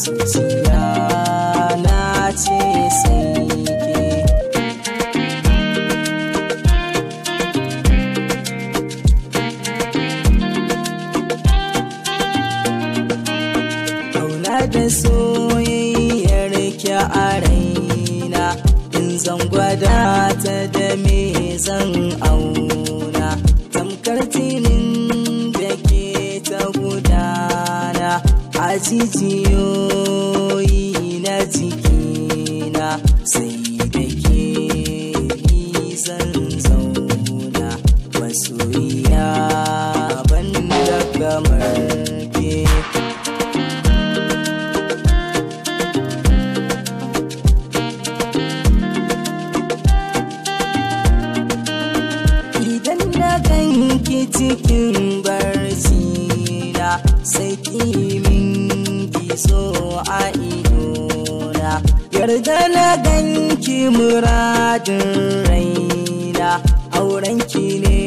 zuciya na ce sai ke. Kauna da soyayyar ki a raina, in zan gwada ta da me zan auna, tamkar jinin da ke ta gudana a jijiyoyi na jikina, sai da ke ni zan zauna, masoyiya ban da kamar ke. Idan na ganki cikin barci na, sai kimin gizo a idona, yarda na ganki muradin raina, aurenki ne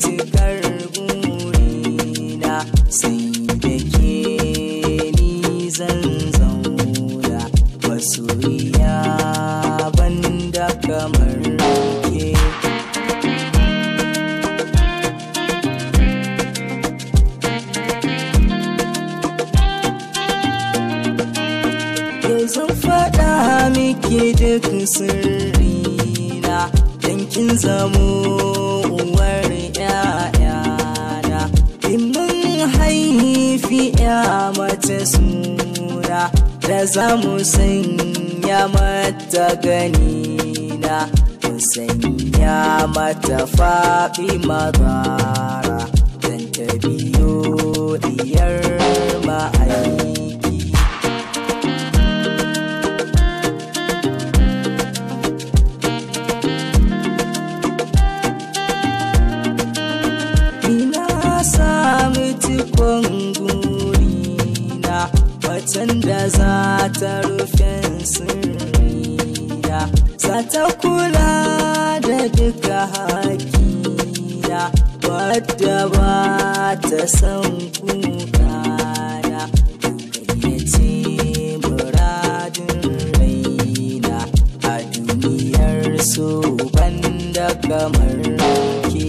cikar burina, sai da ke ni zan zauna, masoyiya ban da kamar ke. Zan faɗa miki duk sirrina, dan kin zamo uwar ƴaƴana, in mun haifi ƴa mace suna da za mu sanya mata ganina, mu sanya mata Fatima Zahra, dan ta biyo diyar ma'aiki. Sami cikon gurina, waccan da za ta rufe sirrina, za ta kula da duka hakina, wadda ba ta san kukana, ya ce muradin raina, a duniyar su banda kamar ke.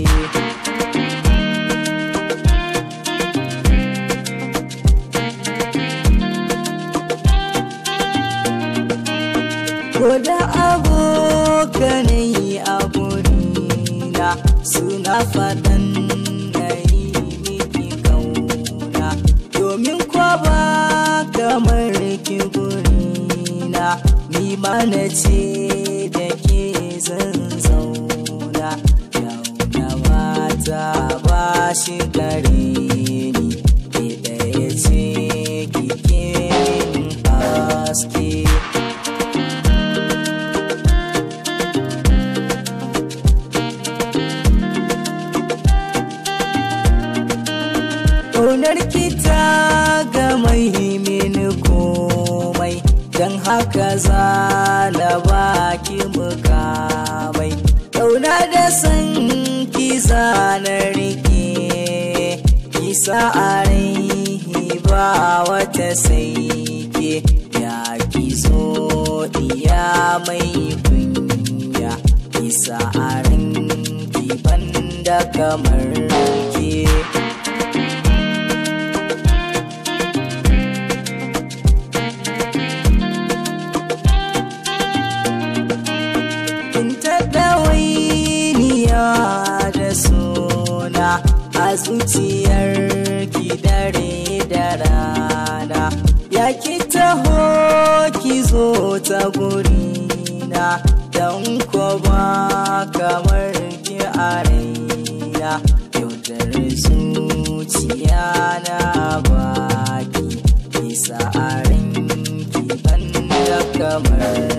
Ko da abokanai a gurina suna faɗan na yi miki kauna, domin kwa ba kamar ki gurina, ni ma na ce da ke zan zauna, yauna mata ba shi gare ni, ke ɗaya ce kike min haske. Ƙaunar ki ta ga mai mini komai, don haka za na baki mukamai, ƙauna da san ki na rike, ki sa a rai ba wata sai ke, ya ki zo iya mai kunya, ki sa a ranki banda kamar ke. Da suna a zuciyar ki dare da rana, ya ki taho ki zo ta gurina, don ko ba kamar ki a raina, yaudar zuciya na baki, ki sa a ranki banda kamar